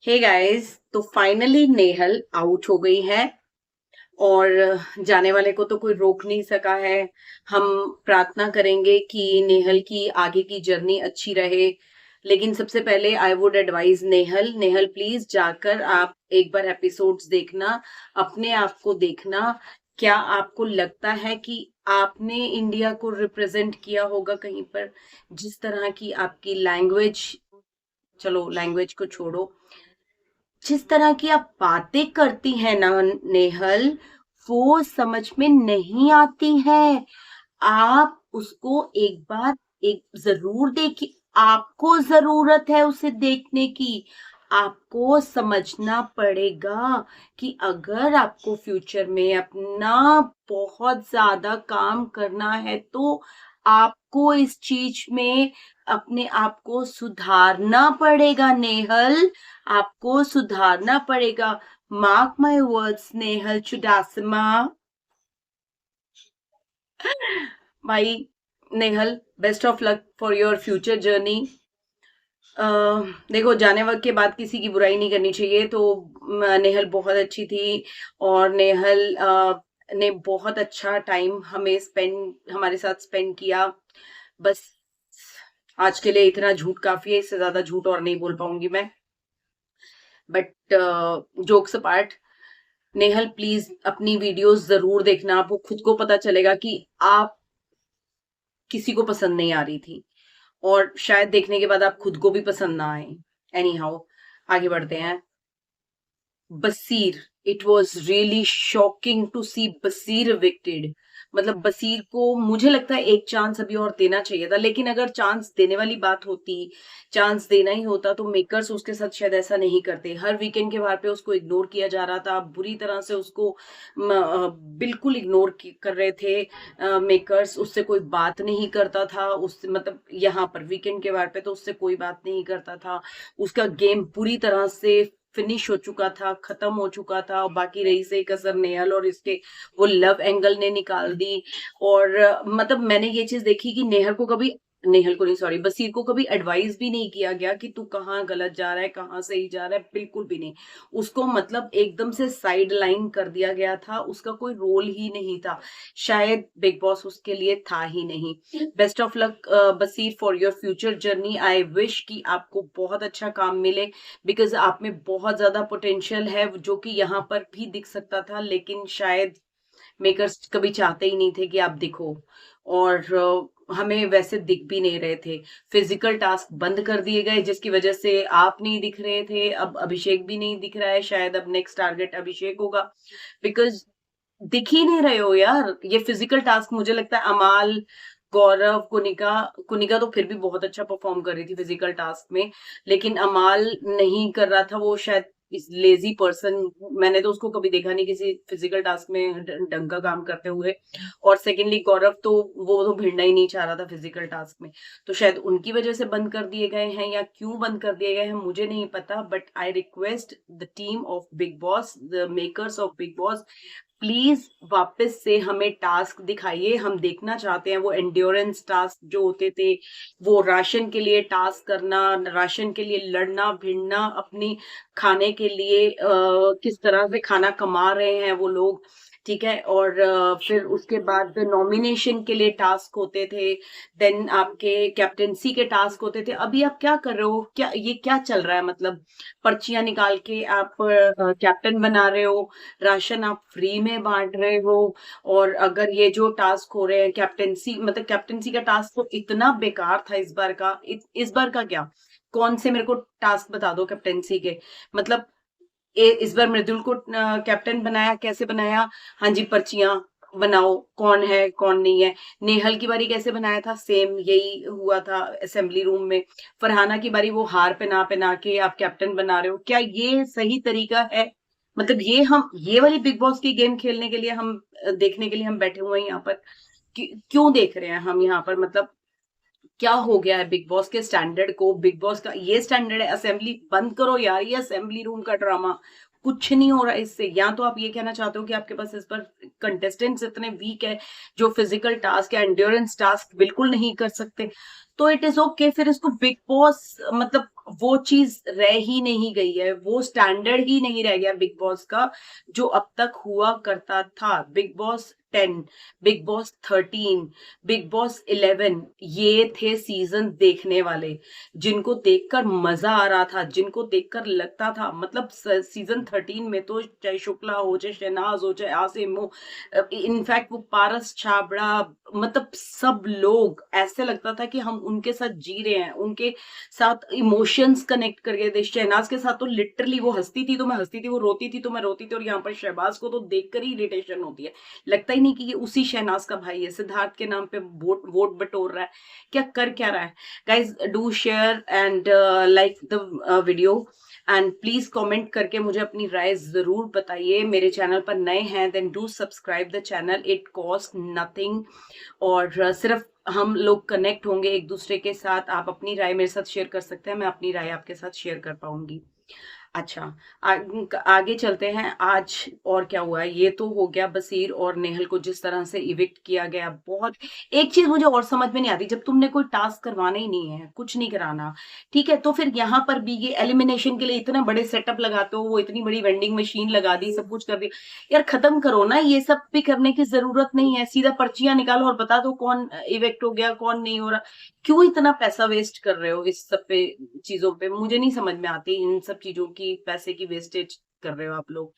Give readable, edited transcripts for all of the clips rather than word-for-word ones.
Hey guys, तो finally Nehal out हो गई है और जाने वाले को तो कोई रोक नहीं सका है। हम प्रार्थना करेंगे कि नेहल की आगे की जर्नी अच्छी रहे। लेकिन सबसे पहले I would advise Nehal Nehal please जाकर आप एक बार एपिसोड्स देखना, अपने आप को देखना। क्या आपको लगता है कि आपने इंडिया को रिप्रेजेंट किया होगा कहीं पर? जिस तरह की आपकी लैंग्वेज, चलो लैंग्वेज को छोड़ो, जिस तरह की आप बातें करती हैं ना नेहल, वो समझ में नहीं आती है। आप उसको एक बार एक जरूर देखिए। आपको जरूरत है उसे देखने की। आपको समझना पड़ेगा कि अगर आपको फ्यूचर में अपना बहुत ज्यादा काम करना है तो आपको इस चीज में अपने आप को सुधारना पड़ेगा नेहल। आपको सुधारना पड़ेगा। Mark my words Nehal Chudasama. भाई Nehal, best of luck for your future journey. देखो, जाने वक्त के बाद किसी की बुराई नहीं करनी चाहिए। तो नेहल बहुत अच्छी थी और नेहल ने बहुत अच्छा टाइम हमारे साथ स्पेंड किया। बस आज के लिए इतना झूठ काफी है, इससे ज्यादा झूठ और नहीं बोल पाऊंगी मैं। But jokes apart, Nehal please अपनी वीडियोस जरूर देखना। आपको खुद को पता चलेगा कि आप किसी को पसंद नहीं आ रही थी और शायद देखने के बाद आप खुद को भी पसंद ना आए। एनी हाउ, आगे बढ़ते हैं। Baseer, it was really shocking to see Baseer evicted। मतलब बसीर को मुझे लगता है एक चांस अभी और देना चाहिए था, लेकिन अगर चांस देने वाली बात होती, चांस देना ही होता तो मेकर्स उसके साथ शायद ऐसा नहीं करते। हर वीकेंड के बार पे उसको इग्नोर किया जा रहा था, बुरी तरह से उसको बिल्कुल इग्नोर कर रहे थे मेकर्स। उससे कोई बात नहीं करता था, उससे मतलब यहाँ पर वीकेंड के बार पे तो उससे कोई बात नहीं करता था। उसका गेम पूरी तरह से फिनिश हो चुका था, खत्म हो चुका था, और बाकी रही से कसर नेहल और इसके वो लव एंगल ने निकाल दी। और मतलब मैंने ये चीज देखी कि नेहल को नहीं, सॉरी, बसीर को कभी एडवाइस भी नहीं किया गया कि तू कहाँ गलत जा रहा है कहाँ सही जा रहा है, बिल्कुल भी नहीं। उसको मतलब एकदम से साइड लाइन कर दिया गया था, उसका कोई रोल ही नहीं था। शायद बिग बॉस उसके लिए था ही नहीं। Best of luck Basir for your future journey. I wish कि आपको बहुत अच्छा काम मिले, बिकॉज आप में बहुत ज्यादा पोटेंशियल है जो कि यहाँ पर भी दिख सकता था, लेकिन शायद मेकर्स कभी चाहते ही नहीं थे कि आप दिखो। और हमें वैसे दिख भी नहीं रहे थे। फिजिकल टास्क बंद कर दिए गए जिसकी वजह से आप नहीं दिख रहे थे। अब अभिषेक भी नहीं दिख रहा है, शायद अब नेक्स्ट टारगेट अभिषेक होगा, बिकॉज दिख ही नहीं रहे हो यार। ये फिजिकल टास्क मुझे लगता है अमाल, गौरव, कुनिका, कुनिका तो फिर भी बहुत अच्छा परफॉर्म कर रही थी फिजिकल टास्क में, लेकिन अमाल नहीं कर रहा था। वो शायद इस लेजी पर्सन, मैंने तो उसको कभी देखा नहीं किसी फिजिकल टास्क में ढंग का काम करते हुए। और सेकेंडली गौरव तो, वो तो भिड़ना ही नहीं चाह रहा था फिजिकल टास्क में। तो शायद उनकी वजह से बंद कर दिए गए हैं, या क्यों बंद कर दिए गए हैं मुझे नहीं पता। But I request the team of big boss, the makers of big boss, please वापस से हमें टास्क दिखाइए। हम देखना चाहते हैं वो एंड्योरेंस टास्क जो होते थे, वो राशन के लिए टास्क करना, राशन के लिए लड़ना भिड़ना, अपनी खाने के लिए किस तरह से खाना कमा रहे हैं वो लोग। ठीक है। और फिर उसके बाद नॉमिनेशन के लिए टास्क होते थे, देन आपके कैप्टेंसी के टास्क होते थे। अभी आप क्या कर रहे हो? क्या ये क्या चल रहा है? मतलब पर्चियां निकाल के आप कैप्टन बना रहे हो, राशन आप फ्री में बांट रहे हो। और अगर ये जो टास्क हो रहे हैं कैप्टेंसी, मतलब कैप्टेंसी का टास्क तो इतना बेकार था इस बार का। इस बार का क्या, कौन से मेरे को टास्क बता दो कैप्टेंसी के। मतलब इस बार मृदुल को कैप्टन बनाया, कैसे बनाया? हाँ जी, पर्चियां बनाओ, कौन है कौन नहीं है। नेहल की बारी कैसे बनाया था? सेम यही हुआ था असेंबली रूम में। फरहाना की बारी, वो हार पहना पहना के आप कैप्टन बना रहे हो। क्या ये सही तरीका है? मतलब ये वाली बिग बॉस की गेम खेलने के लिए हम देखने के लिए हम बैठे हुए हैं यहाँ पर? क्यों देख रहे हैं हम यहाँ पर? मतलब क्या हो गया है बिग बॉस के स्टैंडर्ड को? बिग बॉस का ये स्टैंडर्ड है? असेंबली बंद करो यार, ये असेंबली रूम का ड्रामा कुछ नहीं हो रहा है इससे। या तो आप ये कहना चाहते हो कि आपके पास इस पर कंटेस्टेंट्स इतने वीक है जो फिजिकल टास्क या एंड्योरेंस टास्क बिल्कुल नहीं कर सकते, तो इट इज ओके। फिर इसको बिग बॉस मतलब वो चीज रह ही नहीं गई है, वो स्टैंडर्ड ही नहीं रह गया बिग बॉस का जो अब तक हुआ करता था। Big boss 10, big boss 13, big boss 11, ये थे सीजन देखने वाले, जिनको देखकर मजा आ रहा था, जिनको देखकर लगता था मतलब सीजन 13 में तो चाहे शुक्ला हो, चाहे शहनाज हो, चाहे आसिम हो, इनफैक्ट वो पारस छाबड़ा, मतलब सब लोग ऐसे लगता था कि हम उनके साथ जी रहे हैं, उनके साथ इमोशंस कनेक्ट करके थे। शहनाज के साथ तो लिटरली वो हंसती थी तो मैं हंसती थी, वो रोती थी तो मैं रोती थी, और यहाँ पर शहबाज को तो देखकर ही इरिटेशन होती है, लगता ही नहीं कि ये उसी शहनाज का भाई है, सिद्धार्थ के नाम पे वोट वोट बटोर रहा है, क्या रहा है। Guys do share and like the video, and please comment करके मुझे अपनी राय जरूर बताइए। मेरे चैनल पर नए हैं then do subscribe the channel, it cost nothing, और सिर्फ हम लोग कनेक्ट होंगे एक दूसरे के साथ। आप अपनी राय मेरे साथ शेयर कर सकते हैं, मैं अपनी राय आपके साथ शेयर कर पाऊंगी। अच्छा, आगे चलते हैं। आज और क्या हुआ है, ये तो हो गया बसीर और नेहल को जिस तरह से इविक्ट किया गया। बहुत, एक चीज मुझे और समझ में नहीं आती, जब तुमने कोई टास्क करवाना ही नहीं है, कुछ नहीं कराना, ठीक है, तो फिर यहाँ पर भी ये एलिमिनेशन के लिए इतने बड़े सेटअप लगाते हो, वो इतनी बड़ी वेंडिंग मशीन लगा दी, सब कुछ कर दिया, यार खत्म करो ना, ये सब भी करने की जरूरत नहीं है। सीधा पर्चियां निकालो और बता दो कौन इवेक्ट हो गया कौन नहीं हो रहा। क्यों इतना पैसा वेस्ट कर रहे हो इस सब पे, चीजों पे? मुझे नहीं समझ में आती इन सब चीजों की, पैसे की वेस्टेज कर रहे हो आप लोग।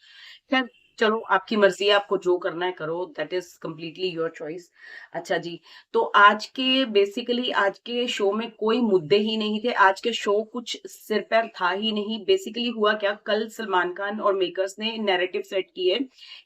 खैर चलो, आपकी मर्जी है, आपको जो करना है करो, that is completely your choice. अच्छा जी, तो आज के बेसिकली आज के शो में कोई मुद्दे ही नहीं थे, आज के शो कुछ सिर पैर था ही नहीं। बेसिकली हुआ क्या, कल सलमान खान और मेकर्स ने नैरेटिव सेट किए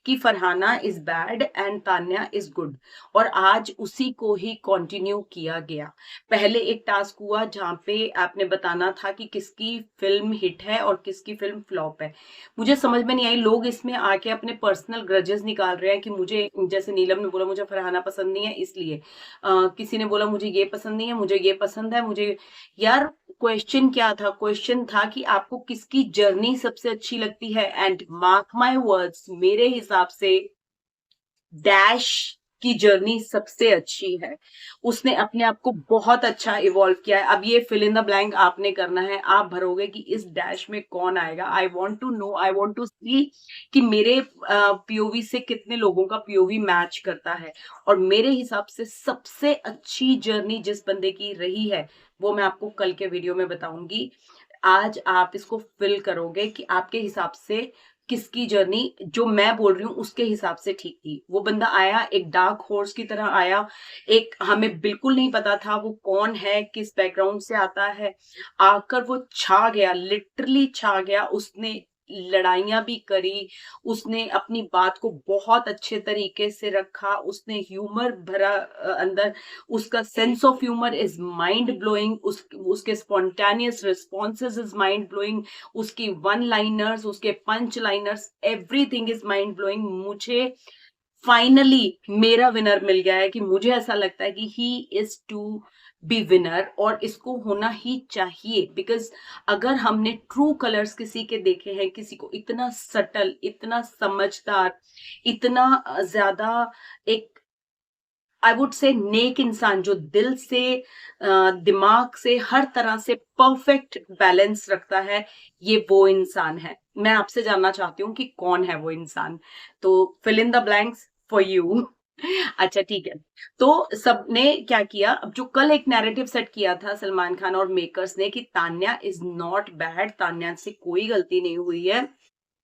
कि Farhana is bad and Tanya is good, और आज उसी को ही कंटिन्यू किया गया। पहले एक टास्क हुआ जहां पे आपने बताना था कि किसकी फिल्म हिट है और किसकी फिल्म फ्लॉप है। मुझे समझ में नहीं आई, लोग इसमें आके अपने पर्सनल ग्रजेस निकाल रहे हैं कि मुझे, जैसे नीलम ने बोला मुझे फरहाना पसंद नहीं है इसलिए, किसी ने बोला मुझे ये पसंद नहीं है, मुझे ये पसंद है, मुझे। यार क्वेश्चन क्या था, क्वेश्चन था कि आपको किसकी जर्नी सबसे अच्छी लगती है, एंड मार्क माय वर्ड्स, मेरे हिसाब से डैश की जर्नी सबसे अच्छी है। उसने अपने आप को बहुत अच्छा इवॉल्व किया है। अब ये फिल इन द ब्लैंक आपने करना है, आप भरोगे कि इस डैश में कौन आएगा। I want to know, I want to see कि मेरे पीओवी से कितने लोगों का पीओवी मैच करता है। और मेरे हिसाब से सबसे अच्छी जर्नी जिस बंदे की रही है वो मैं आपको कल के वीडियो में बताऊंगी। आज आप इसको फिल करोगे कि आपके हिसाब से किसकी जर्नी, जो मैं बोल रही हूँ उसके हिसाब से ठीक थी। वो बंदा आया एक डार्क हॉर्स की तरह आया, एक हमें बिल्कुल नहीं पता था वो कौन है, किस बैकग्राउंड से आता है, आकर वो छा गया, लिटरली छा गया। उसने लड़ाइयां भी करी, उसने अपनी बात को बहुत अच्छे तरीके से रखा, उसने ह्यूमर भरा अंदर, उसका sense of humour is mind blowing, उसके spontaneous responses is mind blowing, उसकी वन लाइनर्स, उसके punch liners, everything is mind blowing. मुझे फाइनली मेरा विनर मिल गया है, कि मुझे ऐसा लगता है कि he is to be winner, और इसको होना ही चाहिए। बिकॉज अगर हमने ट्रू कलर्स किसी के देखे हैं, किसी को इतना सटल, इतना समझदार, इतना ज्यादा एक, आई वुड से नेक इंसान, जो दिल से दिमाग से हर तरह से परफेक्ट बैलेंस रखता है, ये वो इंसान है। मैं आपसे जानना चाहती हूँ कि कौन है वो इंसान, तो fill in the blanks for you. अच्छा ठीक है, तो सबने क्या किया, अब जो कल एक नैरेटिव सेट किया था सलमान खान और मेकर्स ने कि Tanya is not bad, Tanya से कोई गलती नहीं हुई है,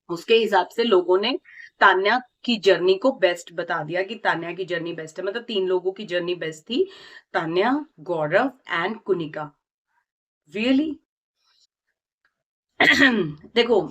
उसके हिसाब से लोगों ने तान्या की जर्नी को बेस्ट बता दिया कि तान्या की जर्नी बेस्ट है। मतलब 3 लोगों की जर्नी बेस्ट थी, तान्या, गौरव एंड कुनिका। रियली देखो,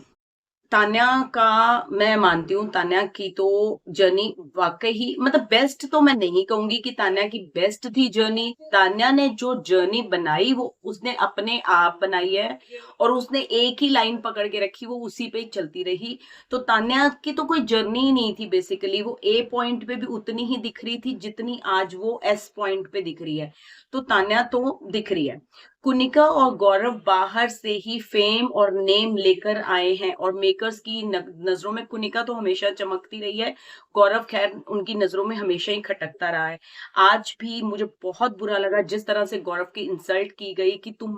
तान्या का मैं मानती हूँ, तान्या की तो जर्नी वाकई ही मतलब बेस्ट तो मैं नहीं कहूंगी कि तान्या की बेस्ट थी जर्नी। तान्या ने जो जर्नी बनाई वो उसने अपने आप बनाई है, और उसने एक ही लाइन पकड़ के रखी, वो उसी पे ही चलती रही। तो तान्या की तो कोई जर्नी ही नहीं थी बेसिकली, वो ए पॉइंट पे भी उतनी ही दिख रही थी जितनी आज वो एस पॉइंट पे दिख रही है। तो तान्या तो दिख रही है। कुनिका और गौरव बाहर से ही फेम और नेम लेकर आए हैं और मेकर्स की नजरों में कुनिका तो हमेशा चमकती रही है, गौरव खैर उनकी नजरों में हमेशा ही खटकता रहा है। आज भी मुझे बहुत बुरा लगा जिस तरह से गौरव की इंसल्ट की गई कि तुम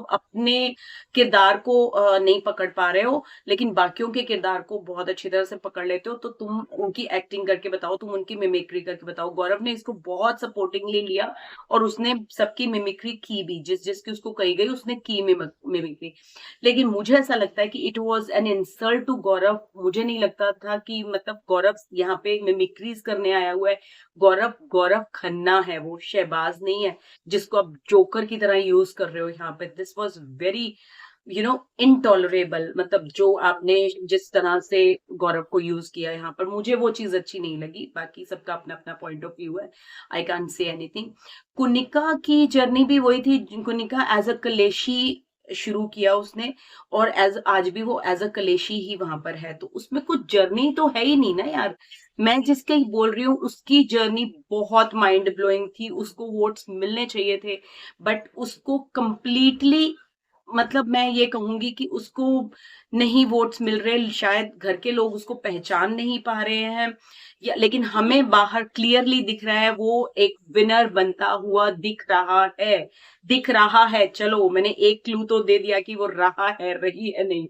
अपने किरदार को नहीं पकड़ पा रहे हो, लेकिन बाकियों के किरदार को बहुत अच्छी तरह से पकड़ लेते हो, तो तुम उनकी एक्टिंग करके बताओ, तुम उनकी मिमिक्री करके बताओ। गौरव ने इसको बहुत सपोर्टिंगली लिया और उसने सबकी मिमिक्री की भी, जिस जिसकी उसको कही गई उसने की मिमिक्री। लेकिन मुझे ऐसा लगता है कि it was an insult to Gaurav. मुझे नहीं लगता था कि मतलब गौरव यहाँ पे मिमिक्रीज करने आया हुआ है। गौरव गौरव खन्ना है, वो शहबाज नहीं है जिसको आप जोकर की तरह यूज कर रहे हो यहाँ पे। दिस वॉज वेरी इनटॉलरेबल, मतलब जो आपने जिस तरह से गौरव को यूज किया यहाँ पर, मुझे वो चीज अच्छी नहीं लगी। बाकी सबका अपना अपना पॉइंट ऑफ व्यू है, I can't say anything. Kunika की जर्नी भी वही थी। कुनिका एज अ कलेशी शुरू किया उसने, और एज आज भी वो एज अ कलेशी ही वहां पर है, तो उसमें कुछ जर्नी तो है ही नहीं ना यार। मैं जिसके बोल रही हूँ उसकी जर्नी बहुत माइंड ब्लोइंग थी, उसको वोट्स मिलने चाहिए थे, बट उसको कंप्लीटली, मतलब मैं ये कहूंगी कि उसको नहीं वोट्स मिल रहे, शायद घर के लोग उसको पहचान नहीं पा रहे हैं, या लेकिन हमें बाहर क्लियरली दिख रहा है वो एक विनर बनता हुआ दिख रहा है। दिख रहा है, चलो मैंने एक क्लू तो दे दिया कि वो रहा है, रही है नहीं।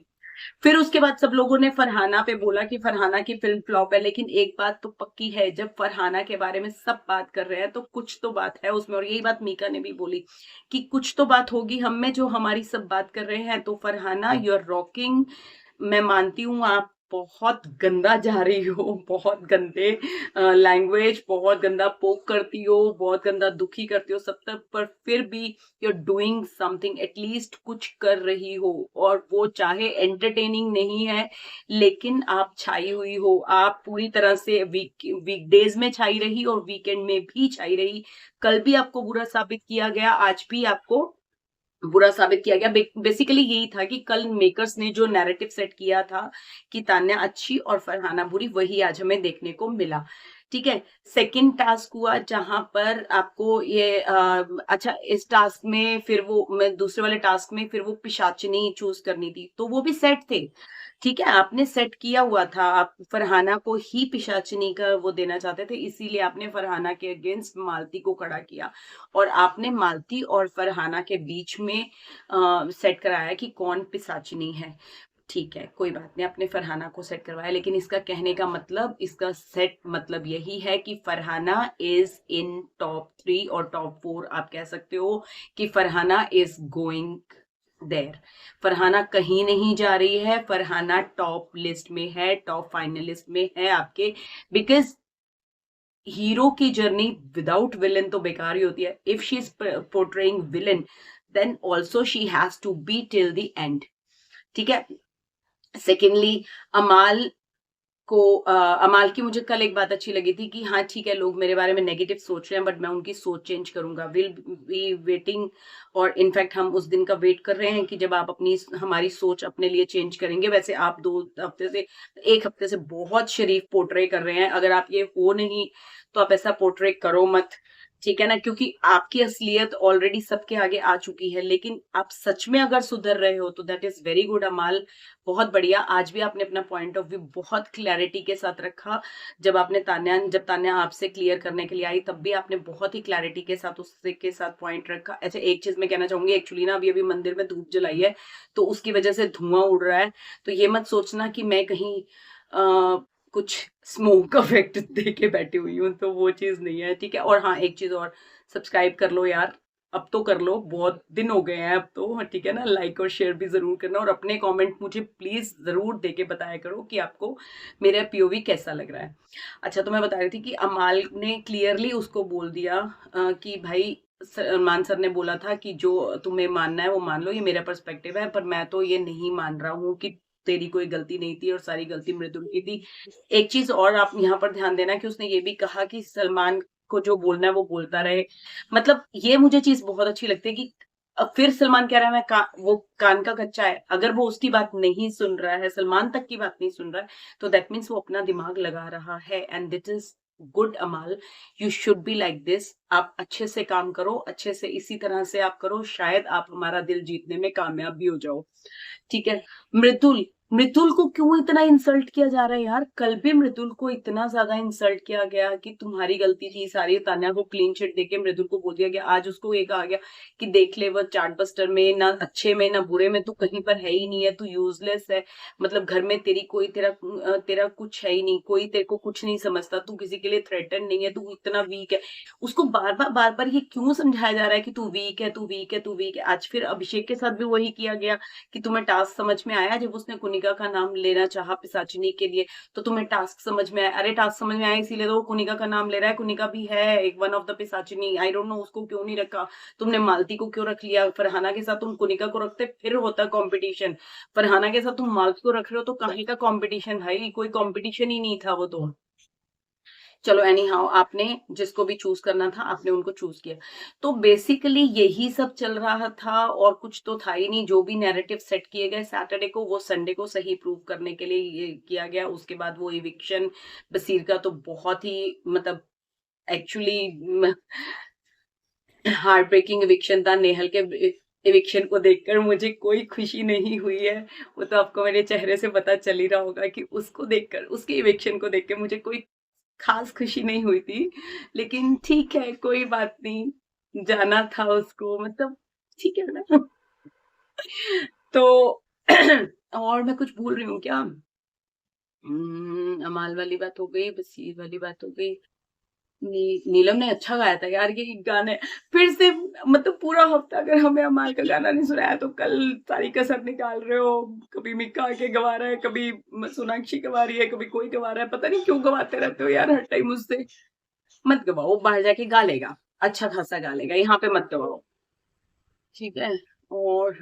फिर उसके बाद सब लोगों ने फरहाना पे बोला कि फरहाना की फिल्म फ्लॉप है, लेकिन एक बात तो पक्की है, जब फरहाना के बारे में सब बात कर रहे हैं तो कुछ तो बात है उसमें, और यही बात मीका ने भी बोली कि कुछ तो बात होगी हम में जो हमारी सब बात कर रहे हैं। तो फरहाना, यू आर रॉकिंग। मैं मानती हूँ आप बहुत गंदा जा रही हो, बहुत गंदे लैंग्वेज, बहुत गंदा पोक करती हो, बहुत गंदा दुखी करती हो सब तक, पर फिर भी you are doing something, at least कुछ कर रही हो, और वो चाहे एंटरटेनिंग नहीं है लेकिन आप छाई हुई हो। आप पूरी तरह से वीकडेज में छाई रही और वीकेंड में भी छाई रही। कल भी आपको बुरा साबित किया गया, आज भी आपको बुरा साबित किया गया। बेसिकली यही था कि कल मेकर्स ने जो नैरेटिव सेट किया था कि तान्या अच्छी और फरहाना बुरी, वही आज हमें देखने को मिला। ठीक है, सेकंड टास्क हुआ जहां पर आपको ये अच्छा, इस टास्क में फिर वो मैं दूसरे वाले टास्क में फिर वो पिशाचिनी चूज करनी थी, तो वो भी सेट थे। ठीक है, आपने सेट किया हुआ था, आप फरहाना को ही पिशाचिनी का वो देना चाहते थे, इसीलिए आपने फरहाना के अगेंस्ट मालती को खड़ा किया, और आपने मालती और फरहाना के बीच में सेट कराया कि कौन पिशाचिनी है। ठीक है, कोई बात नहीं, आपने फरहाना को सेट करवाया, लेकिन इसका कहने का मतलब, इसका सेट मतलब यही है कि फरहाना इज इन टॉप 3 और टॉप 4, आप कह सकते हो कि Farhana is going there. Farhana कहीं नहीं जा रही है, फरहाना टॉप लिस्ट में है, टॉप फाइनलिस्ट में है आपके, बिकॉज हीरो की जर्नी विदाउट विलन तो बेकार ही होती है। If she is portraying villain, then also she has to be till the end. ठीक है, सेकेंडली अमाल को अमाल की मुझे कल एक बात अच्छी लगी थी कि हाँ ठीक है, लोग मेरे बारे में नेगेटिव सोच रहे हैं, बट मैं उनकी सोच चेंज करूंगा। विल बी वेटिंग, और इनफैक्ट हम उस दिन का वेट कर रहे हैं कि जब आप हमारी सोच अपने लिए चेंज करेंगे। वैसे आप 2 हफ्ते से, 1 हफ्ते से बहुत शरीफ पोर्ट्रे कर रहे हैं, अगर आप ये हो नहीं तो आप ऐसा पोर्ट्रे करो मत, ठीक है ना, क्योंकि आपकी असलियत ऑलरेडी सबके आगे आ चुकी है। लेकिन आप सच में अगर सुधर रहे हो तो दैट इज वेरी गुड अमाल, बहुत बढ़िया। आज भी आपने अपना पॉइंट ऑफ व्यू बहुत क्लैरिटी के साथ रखा। जब तान्या आपसे क्लियर करने के लिए आई, तब भी आपने बहुत ही क्लैरिटी के साथ उससे के साथ पॉइंट रखा। अच्छा, एक चीज मैं कहना चाहूंगी, एक्चुअली ना अभी मंदिर में धूप जलाई है तो उसकी वजह से धुआं उड़ रहा है, तो ये मत सोचना कि मैं कहीं कुछ स्मोक का इफेक्ट दे के बैठी हुई हूँ, तो वो चीज नहीं है, ठीक है। और हाँ, एक चीज और, सब्सक्राइब कर लो यार, अब तो कर लो, बहुत दिन हो गए हैं अब तो, ठीक है ना। लाइक और शेयर भी जरूर करना, और अपने कमेंट मुझे प्लीज जरूर दे के बताया करो कि आपको मेरा पीओवी कैसा लग रहा है। अच्छा, तो मैं बता रही थी कि अमाल ने क्लियरली उसको बोल दिया कि भाई, सलमान सर ने बोला था कि जो तुम्हें मानना है वो मान लो, ये मेरा पर्सपेक्टिव है, पर मैं तो ये नहीं मान रहा हूँ कि तेरी कोई गलती नहीं थी और सारी गलती मृदुल की थी। एक चीज और आप यहाँ पर ध्यान देना कि उसने ये भी कहा कि सलमान को जो बोलना है वो बोलता रहे। मतलब ये मुझे चीज बहुत अच्छी लगती है कि अब फिर सलमान कह रहा है वो कान का कच्चा है। अगर वो उसकी बात नहीं सुन रहा है, सलमान तक की बात नहीं सुन रहा है, तो दैट मीन्स वो अपना दिमाग लगा रहा है, एंड दिट इज गुड अमाल, you should be like this. आप अच्छे से काम करो, अच्छे से इसी तरह से आप करो, शायद आप हमारा दिल जीतने में कामयाब भी हो जाओ। ठीक है। मृदुल, मृदुल को क्यों इतना इंसल्ट किया जा रहा है यार? कल भी मृदुल को इतना ज्यादा इंसल्ट किया गया कि तुम्हारी गलती थी सारी। तान्या को क्लीन चिट देके मृदुल को बोल दिया गया। आज उसको ये कहा गया कि देख ले, वो चार्ट बस्टर में ना अच्छे में ना बुरे में तू कहीं पर है ही नहीं है, तू यूजलेस है। मतलब घर में तेरी कोई तेरा कुछ है ही नहीं, कोई तेरे को कुछ नहीं समझता, तू किसी के लिए थ्रेटन नहीं है, तू इतना वीक है। उसको बार बार ये क्यों समझाया जा रहा है कि तू वीक है, तू वीक है, तू वीक है? आज फिर अभिषेक के साथ भी वही किया गया कि तुम्हें टास्क समझ में आया जब उसने कुनिका का नाम लेना चाहा पिशाचिनी के लिए, तो तुम्हें टास्क समझ में आया। अरे टास्क समझ में आया इसीलिए तो वो कुनिका का नाम ले रहा है। कुनिका भी है एक वन ऑफ द पिशाचिनी। आई डोंट नो उसको क्यों नहीं रखा तुमने, मालती को क्यों रख लिया? फरहाना के साथ तुम कुनिका को रखते फिर होता कंपटीशन। फरहाना के साथ तुम मालती को रख रहे हो तो कहीं का कंपटीशन? भाई कोई कंपटीशन ही नहीं था वो तो। चलो एनी हाउ, आपने जिसको भी चूज करना था आपने उनको चूज किया। तो बेसिकली यही सब चल रहा था और कुछ तो था ही नहीं। जो भी नैरेटिव सेट किए गए सैटरडे को, वो संडे को सही प्रूव करने के लिए ये किया गया। उसके बाद वो इविक्शन बसीर का तो बहुत ही मतलब एक्चुअली हार्ट ब्रेकिंग इविक्शन था। नेहल के इविक्शन को देखकर मुझे कोई खुशी नहीं हुई है। वो तो आपको मेरे चेहरे से पता चल ही रहा होगा कि उसको देखकर, उसके इविक्शन को देख के मुझे कोई खास खुशी नहीं हुई थी। लेकिन ठीक है, कोई बात नहीं, जाना था उसको, मतलब ठीक है ना। तो और मैं कुछ भूल रही हूँ क्या? अमाल वाली बात हो गई, बसीर वाली बात हो गई। नीलम ने अच्छा गाया था यार ये गाने। फिर से मतलब पूरा हफ्ता अगर हमें अमाल का गाना नहीं सुनाया तो कल सारी कसर निकाल रहे हो। कभी मिक्का आके गवा रहा है, कभी सोनाक्षी गवा रही है, कभी कोई गवा रहा है। पता नहीं क्यों गवाते रहते हो यार हर टाइम मुझसे। मत गवाओ, बाहर जाके गा लेगा, अच्छा खासा गा लेगा, यहाँ पे मत गवाओ। ठीक है। और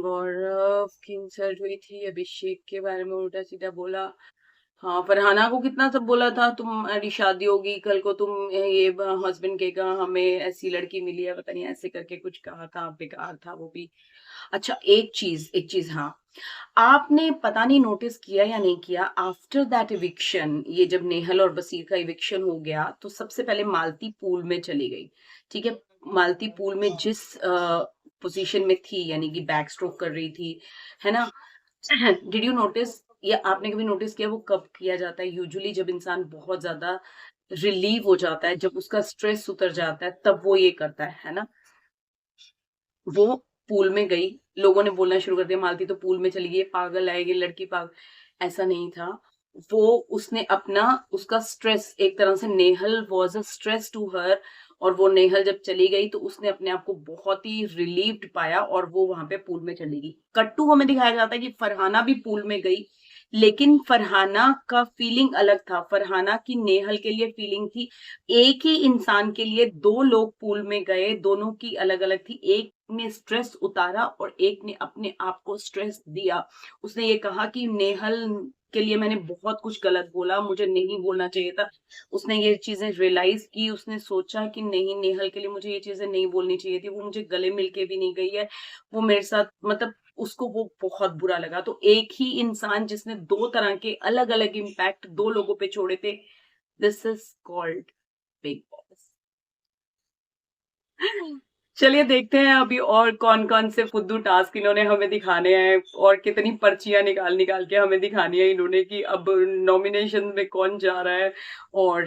गौरव की इंसल्ट हुई थी, अभिषेक के बारे में उल्टा सीधा बोला। हाँ, फरहाना को कितना सब बोला था, तुम्हारी शादी होगी कल को, तुम ये हस्बैंड के का हमें ऐसी लड़की मिली है, पता नहीं ऐसे करके कुछ कहा था, बेकार था वो भी। अच्छा एक चीज हाँ, आपने पता नहीं नोटिस किया या नहीं किया, आफ्टर दैट इविक्शन, ये जब नेहल और बसीर का इविक्शन हो गया तो सबसे पहले मालती पूल में चली गई। ठीक है। मालती पूल में जिस पोजीशन में थी, यानी कि बैक स्ट्रोक कर रही थी, है ना? डिड यू नोटिस, या आपने कभी नोटिस किया वो कब किया जाता है? यूजुअली जब इंसान बहुत ज्यादा रिलीव हो जाता है, जब उसका स्ट्रेस उतर जाता है, तब वो ये करता है ना? वो पूल में गई, लोगों ने बोलना शुरू कर दिया मालती तो पूल में चली गई, पागल है ये लड़की, पागल। ऐसा नहीं था। वो उसने अपना, उसका स्ट्रेस एक तरह से, Nehal was a stress to her, और वो नेहल जब चली गई तो उसने अपने आप को बहुत ही रिलीव्ड पाया और वो वहां पे पूल में चली गई। कट्टू हमें दिखाया जाता है कि फरहाना भी पूल में गई, लेकिन फरहाना का फीलिंग अलग था। फरहाना की नेहल के लिए फीलिंग थी। एक ही इंसान के लिए दो लोग पूल में गए, दोनों की अलग अलग थी। एक ने स्ट्रेस उतारा और एक ने अपने आप को स्ट्रेस दिया। उसने ये कहा कि नेहल के लिए मैंने बहुत कुछ गलत बोला, मुझे नहीं बोलना चाहिए था। उसने ये चीजें रियलाइज की, उसने सोचा कि नहीं, नेहल के लिए मुझे ये चीजें नहीं बोलनी चाहिए थी, वो मुझे गले मिलके भी नहीं गई है, वो मेरे साथ, मतलब उसको वो बहुत बुरा लगा। तो एक ही इंसान जिसने दो तरह के अलग अलग इम्पैक्ट दो लोगों पे छोड़े थे, this is called big boss. चलिए देखते हैं अभी और कौन कौन से फुद्दू टास्क इन्होंने हमें दिखाने हैं, और कितनी पर्चियां निकाल निकाल के हमें दिखानी है इन्होंने कि अब नॉमिनेशन में कौन जा रहा है और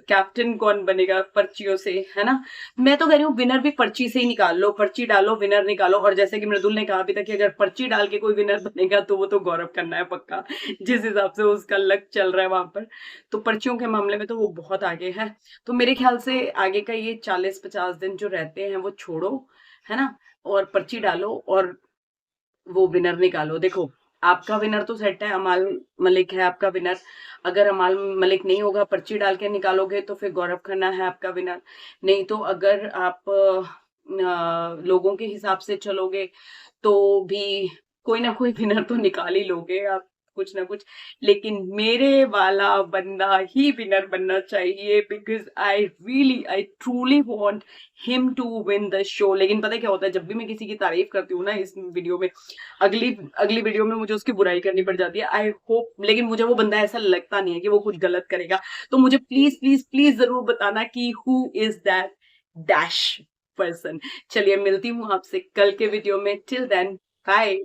कैप्टन कौन बनेगा पर्चियों से, है ना? मैं तो कह रही हूँ विनर भी पर्ची से ही निकाल लो, पर्ची डालो, विनर निकालो। और जैसे कि मृदुल ने कहा अभी तक कि अगर पर्ची डाल के कोई विनर बनेगा तो वो तो गौरव करना है पक्का, जिस हिसाब से उसका लक चल रहा है वहां पर। तो पर्चियों के मामले में तो वो बहुत आगे है। तो मेरे ख्याल से आगे का ये 40-50 दिन जो रहते हैं वो छोड़ो, है ना? और पर्ची डालो और वो विनर निकालो। देखो, आपका विनर तो सेट है, अमाल मलिक है आपका विनर। अगर अमाल मलिक नहीं होगा, पर्ची डाल के निकालोगे, तो फिर गौरव खन्ना है आपका विनर। नहीं तो अगर आप लोगों के हिसाब से चलोगे तो भी कोई ना कोई विनर तो निकाल ही लोगे आप। कुछ ना कुछ, लेकिन मेरे वाला बंदा ही विनर बनना चाहिए, because I truly want him to win the show. लेकिन पता है क्या होता है, जब भी मैं किसी की तारीफ करती हूँ ना इस वीडियो में, अगली अगली वीडियो में मुझे उसकी बुराई करनी पड़ जाती है। आई होप, लेकिन मुझे वो बंदा ऐसा लगता नहीं है कि वो कुछ गलत करेगा। तो मुझे प्लीज प्लीज प्लीज जरूर बताना कि who is that dash person. चलिए मिलती हूँ आपसे कल के वीडियो में। Till then, bye.